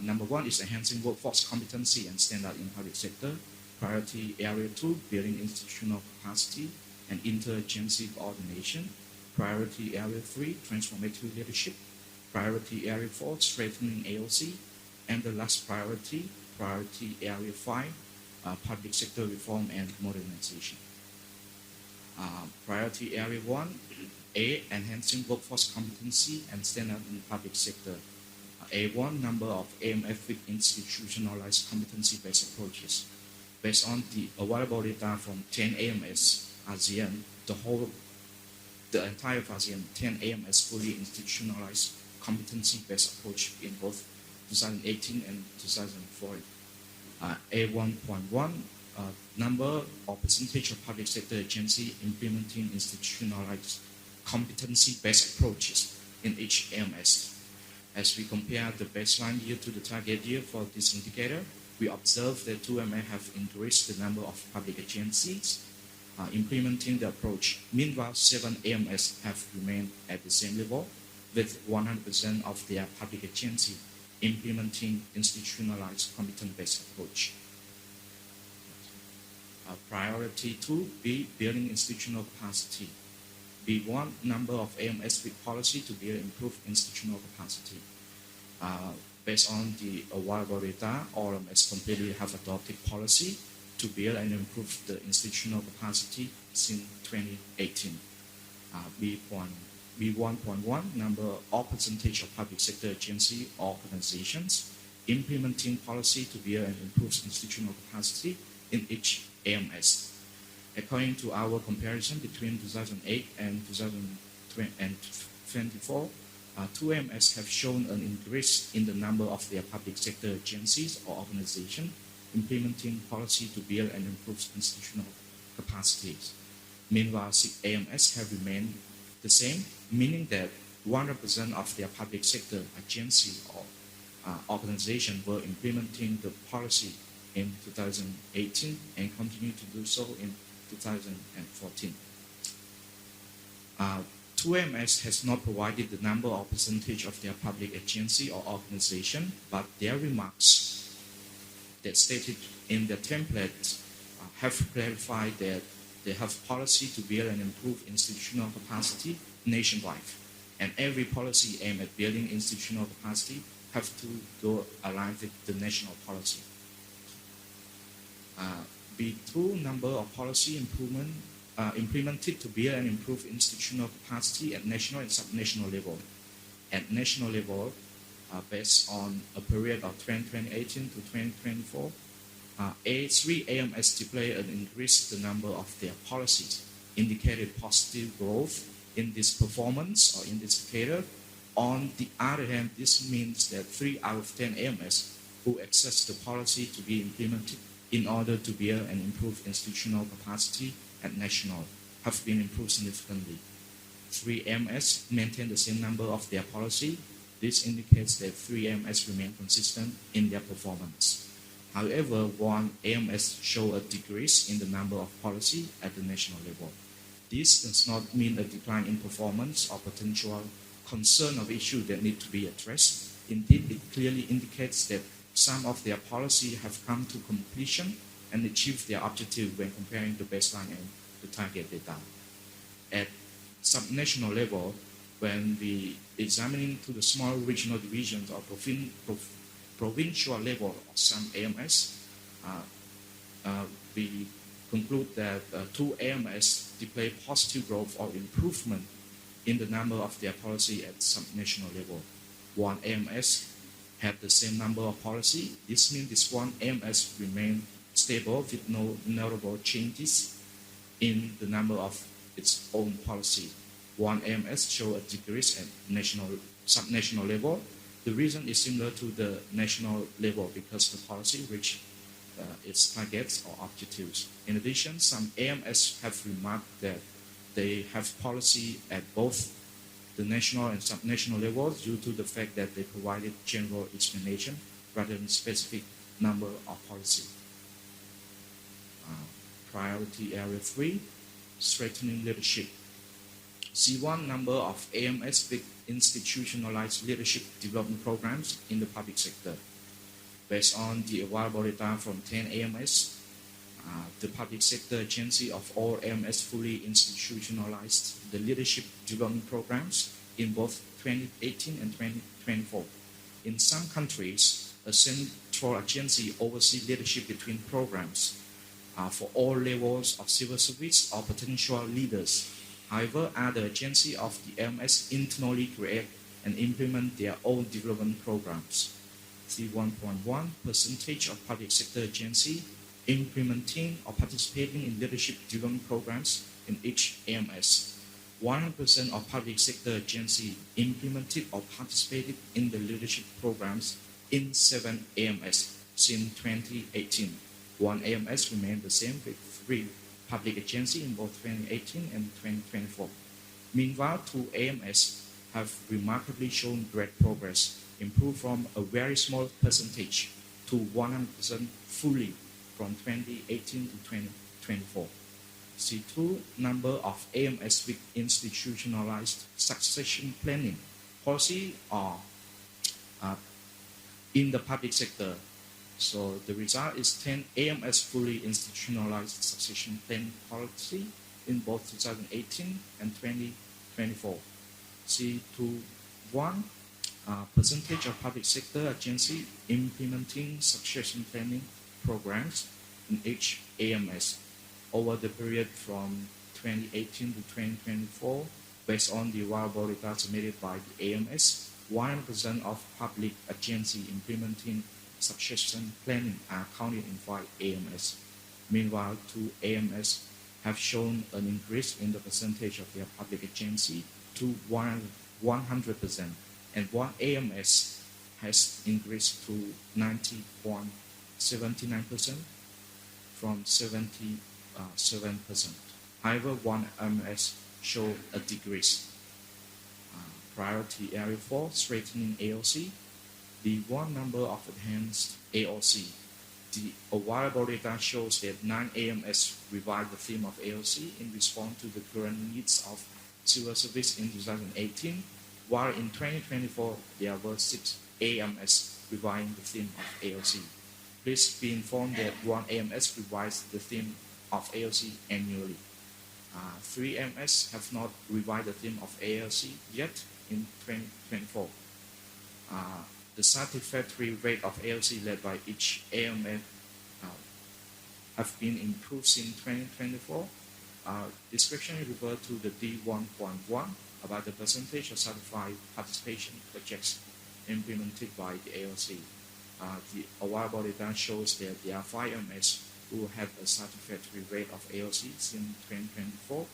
[SPEAKER 13] Number one is enhancing workforce competency and standard in public sector. Priority area two, building institutional capacity and interagency coordination. Priority area three, transformative leadership. Priority area four, strengthening AOC. And the last priority, priority area five, public sector reform and modernization. Priority area one, A, enhancing workforce competency and standard in public sector. A1, number of AMF with institutionalized competency-based approaches. Based on the available data from 10 AMS, ASEAN, the entire ASEAN, 10 AMS fully institutionalized competency-based approach in both 2018 and 2040. A1.1, number or percentage of public sector agency implementing institutionalized competency-based approaches in each AMS. As we compare the baseline year to the target year for this indicator, we observe that 2MA have increased the number of public agencies implementing the approach. Meanwhile, 7 AMS have remained at the same level, with 100% of their public agency implementing institutionalized competent-based approach. Priority 2, B, building institutional capacity. B1, number of AMS with policy to build improved institutional capacity. Based on the available data, all AMS completely have adopted policy to build and improve the institutional capacity since 2018. B1.1, number or percentage of public sector agency or organizations implementing policy to build and improve institutional capacity in each AMS. According to our comparison between 2008 and 2024, Two AMS have shown an increase in the number of their public sector agencies or organizations implementing policy to build and improve institutional capacities. Meanwhile, 6 AMS have remained the same, meaning that 100% of their public sector agency or organization were implementing the policy in 2018 and continue to do so in 2014. 2MS has not provided the number or percentage of their public agency or organization, but their remarks that stated in their template have clarified that they have policy to build and improve institutional capacity nationwide. And every policy aimed at building institutional capacity have to go aligned with the national policy. B2 number of policy improvement implemented to build and improve institutional capacity at national and subnational level. At national level, based on a period of 2018 to 2024, A3 AMS displayed an increase in the number of their policies, indicated positive growth in this performance or in this indicator. On the other hand, this means that 3 out of 10 AMS who access the policy to be implemented in order to build and improve institutional capacity at national have been improved significantly. 3 AMS maintain the same number of their policy. This indicates that 3 AMS remain consistent in their performance. However, 1 AMS show a decrease in the number of policy at the national level. This does not mean a decline in performance or potential concern of issue that need to be addressed. Indeed, it clearly indicates that some of their policy have come to completion and achieved their objective when comparing the baseline and the target data. At subnational level, when we examining to the small regional divisions or provincial level of some AMS, we conclude that 2 AMS display positive growth or improvement in the number of their policy at subnational level. 1 AMS had the same number of policy. This means this 1 AMS remained stable with no notable changes in the number of its own policy. 1 AMS show a decrease at subnational level. The reason is similar to the national level because the policy reached its targets or objectives. In addition, some AMS have remarked that they have policy at both the national and subnational levels due to the fact that they provided general explanation rather than specific number of policy. Priority area 3, strengthening leadership. C1 number of AMS with institutionalized leadership development programs in the public sector. Based on the available data from 10 AMS, the public sector agency of all AMS fully institutionalized the leadership development programs in both 2018 and 2024. In some countries, a central agency oversees leadership between programs for all levels of civil service or potential leaders. However, other agencies of the AMS internally create and implement their own development programs. 1.1 percentage of public sector agency implementing or participating in leadership development programs in each AMS. 100% of public sector agency implemented or participated in the leadership programs in 7 AMS since 2018. 1 AMS remained the same with 3 public agency in both 2018 and 2024. Meanwhile, 2 AMS have remarkably shown great progress, improved from a very small percentage to 100% fully from 2018 to 2024. C2 number of AMS with institutionalized succession planning policy are in the public sector. So the result is 10 AMS fully institutionalized succession planning policy in both 2018 and 2024. C21 percentage of public sector agency implementing succession planning programs in each AMS over the period from 2018 to 2024 based on the available data submitted by the AMS. 100% of public agency implementing succession planning are counted in 5 AMS. Meanwhile, 2 AMS have shown an increase in the percentage of their public agency to 100%. and one AMS has increased to 90.79% from 77%. However, one AMS showed a decrease. Priority area 4, strengthening AOC. The one number of enhanced AOC. The available data shows that 9 AMS revised the theme of AOC in response to the current needs of civil service in 2018, while in 2024 there were 6 AMS revising the theme of AOC. Please be informed that 1 AMS revised the theme of AOC annually. 3 AMS have not revised the theme of AOC yet in 2024. The satisfactory rate of AOC led by each AMS have been improved since 2024. Description refer to the D1.1 about the percentage of certified participation projects implemented by the AOC. The available data shows that there are 5 AMS who have a satisfactory rate of AOC since 2024,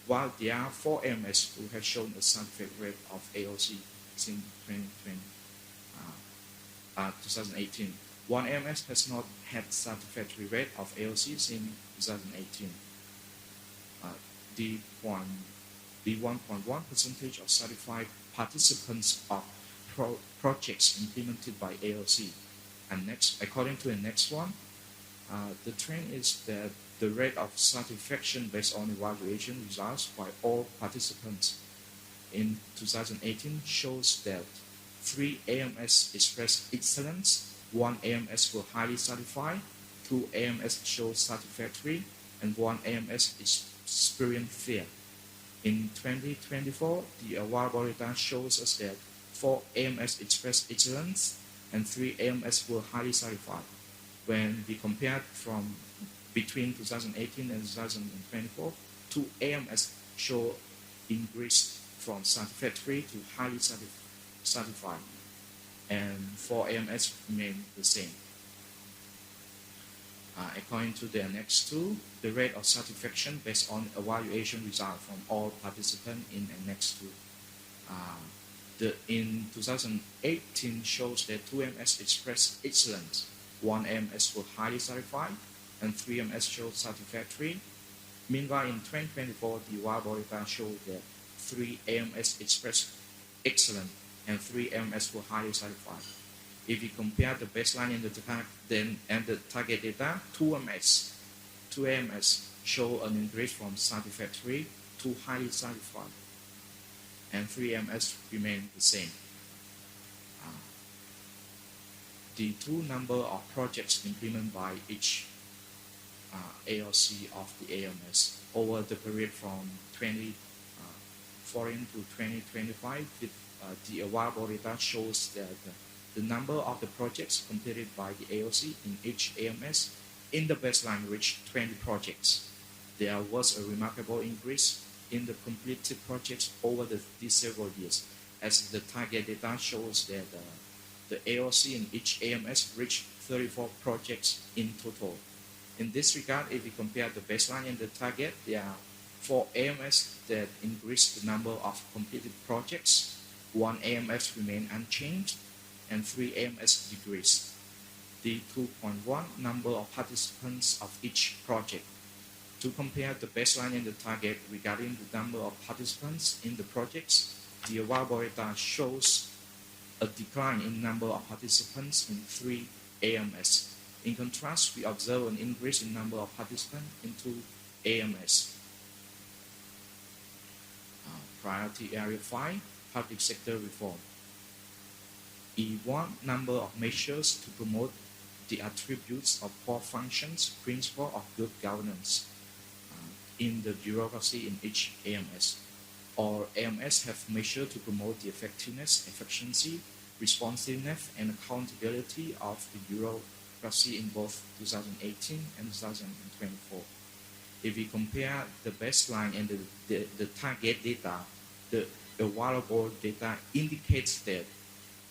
[SPEAKER 13] while there are 4 AMS who have shown a satisfactory rate of AOC since 2018. 1 AMS has not had satisfactory rate of AOC since 2018. The 1.1 percentage of certified participants of projects implemented by AOC. And next, according to the next one, the trend is that the rate of satisfaction based on evaluation results by all participants in 2018 shows that 3 AMS expressed excellence, 1 AMS were highly satisfied, 2 AMS showed satisfactory, and 1 AMS experienced fair. In 2024, the available data shows us that 4 AMS expressed excellence and 3 AMS were highly satisfied. When we compared from between 2018 and 2024, 2 AMS show increase from satisfactory to highly satisfied, and 4 AMS remain the same. According to the Annex 2, the rate of satisfaction based on evaluation results from all participants in Annex 2. In 2018 shows that 2 AMS expressed excellence, 1 AMS were highly satisfied, and 3 AMS showed satisfactory. Meanwhile, in 2024, the available data showed that 3 AMS expressed excellent and 3 AMS were highly satisfied. If we compare the baseline and the target data, 2 AMS show an increase from satisfactory to highly satisfied, and 3 AMS remain the same. The two number of projects implemented by each AOC of the AMS over the period from 2014 to 2025, the available data shows that the number of the projects completed by the AOC in each AMS in the baseline reached 20 projects. There was a remarkable increase in the completed projects over these several years, as the target data shows that the AOC in each AMS reached 34 projects in total. In this regard, if we compare the baseline and the target, there are 4 AMS that increased the number of completed projects, 1 AMS remained unchanged, and 3 AMS decreased. The 2.1 number of participants of each project. To compare the baseline and the target regarding the number of participants in the projects, the available data shows a decline in number of participants in 3 AMS. In contrast, we observe an increase in number of participants in 2 AMS. Priority Area 5, Public Sector Reform. E1, number of measures to promote the attributes of core functions, principle of good governance in the bureaucracy in each AMS. All AMS have measures to promote the effectiveness, efficiency, responsiveness, and accountability of the bureaucracy in both 2018 and 2024. If we compare the baseline and the target data, the available data indicates that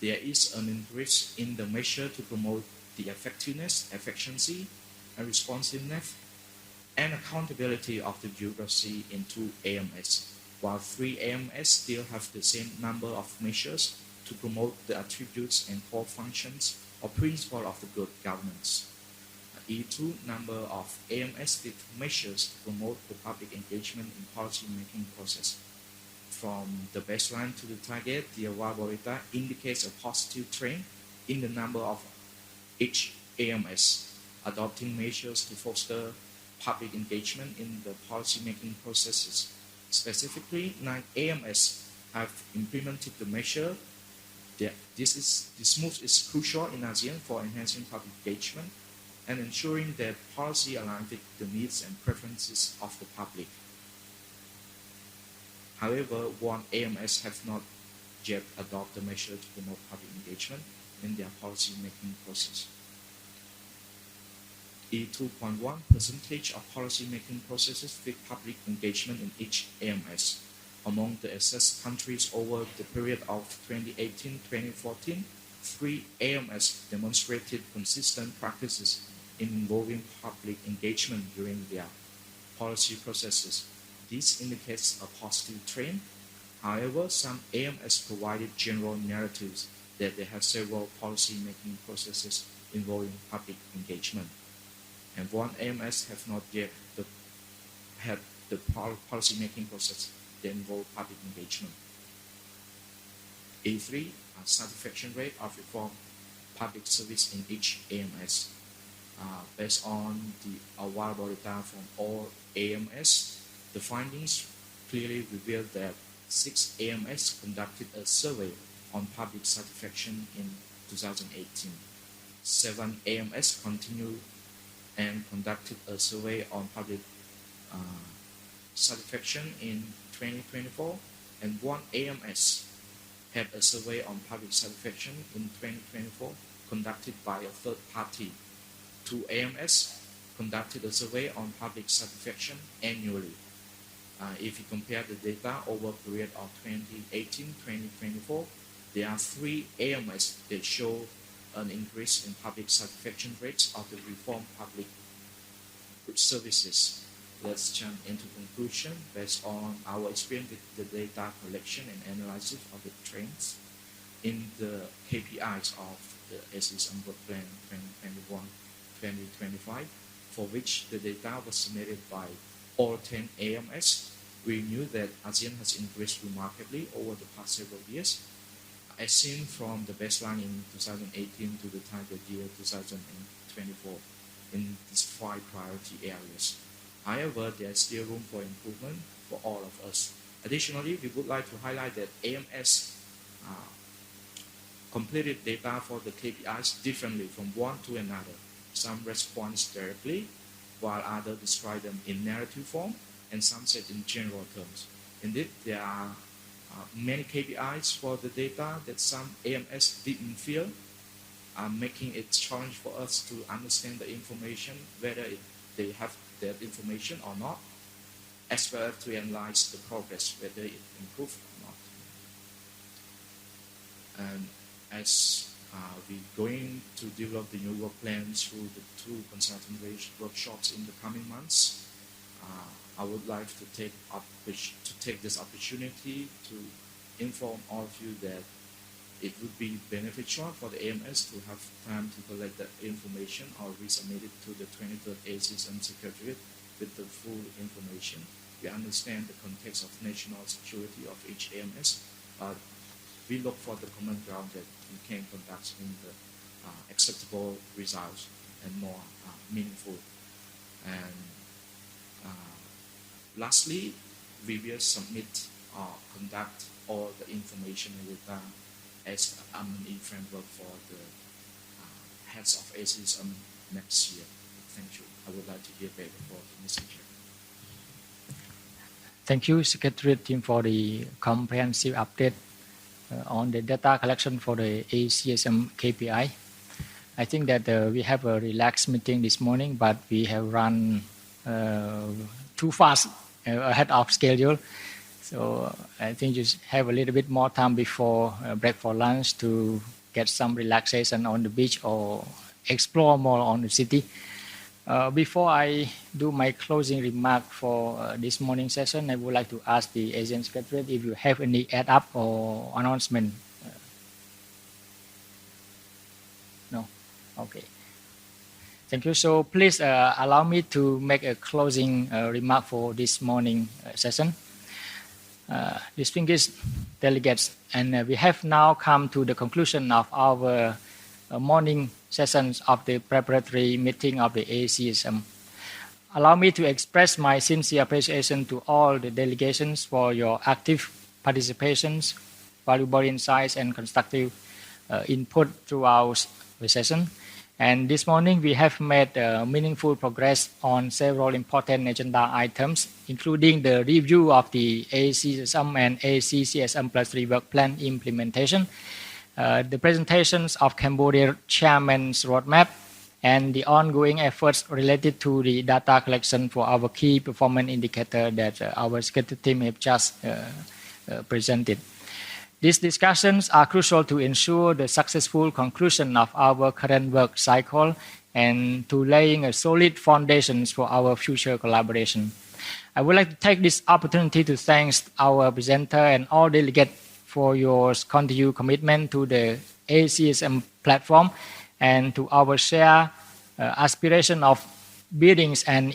[SPEAKER 13] there is an increase in the measure to promote the effectiveness, efficiency, and responsiveness and accountability of the bureaucracy in 2 AMS, while 3 AMS still have the same number of measures to to promote the attributes and core functions or principles of the good governance. E2, number of AMS with measures to promote the public engagement in policy-making process. From the baseline to the target, the available data indicates a positive trend in the number of each AMS, adopting measures to foster public engagement in the policy-making processes. Specifically, 9 AMS have implemented the measure. This move is crucial in ASEAN for enhancing public engagement and ensuring that policy aligns with the needs and preferences of the public. However, 1 AMS have not yet adopted the measure to promote public engagement in their policy-making process. E2.1, percentage of policy-making processes with public engagement in each AMS. Among the assessed countries over the period of 2018-2014, 3 AMS demonstrated consistent practices involving public engagement during their policy processes. This indicates a positive trend. However, some AMS provided general narratives that they have several policy-making processes involving public engagement. And 1 AMS have not yet had the policy-making process that involve public engagement. A3, satisfaction rate of reform public service in each AMS. Based on the available data from all AMS, the findings clearly reveal that 6 AMS conducted a survey on public satisfaction in 2018. 7 AMS continued and conducted a survey on public satisfaction in 2024, and 1 AMS had a survey on public satisfaction in 2024 conducted by a third party. 2 AMS conducted a survey on public satisfaction annually. If you compare the data over a period of 2018-2024, there are 3 AMS that show an increase in public satisfaction rates of the reform public services. Let's jump into conclusion based on our experience with the data collection and analysis of the trends in the KPIs of the ACCSM-Prep Plan 2021-2025, for which the data was submitted by all 10 AMS. We knew that ASEAN has increased remarkably over the past several years, as seen from the baseline in 2018 to the target year 2024 in these 5 priority areas. However, there is still room for improvement for all of us. Additionally, we would like to highlight that AMS completed data for the KPIs differently from one to another. Some respond directly, while others describe them in narrative form, and some said in general terms. Indeed, there are many KPIs for the data that some AMS didn't feel, making it challenge for us to understand the information, whether they have that information or not, as well as to analyze the progress, whether it improved or not. And as we're going to develop the new work plan through the 2 consultant workshops in the coming months, I would like to take this opportunity to inform all of you that it would be beneficial for the AMS to have time to collect the information or resubmit it to the 23rd ACCSM Secretariat with the full information. We understand the context of national security of each AMS, but we look for the common ground that we can conduct in the acceptable results and more meaningful. And lastly, we will submit or conduct all the information and data as an M&E framework for the heads of ACCSM next year. Thank you. I would like to give back the floor to Mr. Chair.
[SPEAKER 2] Thank you, Secretariat team, for the comprehensive update on the data collection for the ACCSM KPI. I think that we have a relaxed meeting this morning, but we have run too fast ahead of schedule. So I think just have a little bit more time before break for lunch to get some relaxation on the beach or explore more on the city. Before I do my closing remark for this morning session, I would like to ask the Asian Secretariat if you have any add-up or announcement No? Okay. Thank you. So please allow me to make a closing remark for this morning session. Distinguished delegates, and we have now come to the conclusion of our morning sessions of the preparatory meeting of the ACCSM. Allow me to express my sincere appreciation to all the delegations for your active participations, valuable insights, and constructive input throughout the session. And this morning, we have made meaningful progress on several important agenda items, including the review of the ACCSM and ACCSM+3 work plan implementation, the presentations of Cambodia Chairman's roadmap, and the ongoing efforts related to the data collection for our key performance indicator that our executive team have just presented. These discussions are crucial to ensure the successful conclusion of our current work cycle and to laying a solid foundations for our future collaboration. I would like to take this opportunity to thank our presenter and all delegates for your continued commitment to the ACCSM platform and to our shared aspiration of building an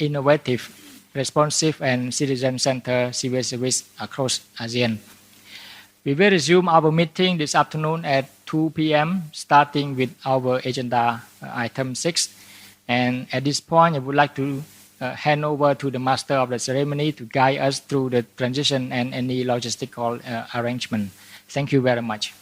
[SPEAKER 2] innovative, responsive, and citizen-centered civil service across ASEAN. We will resume our meeting this afternoon at 2 p.m., starting with our agenda item 6. And at this point, I would like to hand over to the master of the ceremony to guide us through the transition and any logistical arrangement. Thank you very much.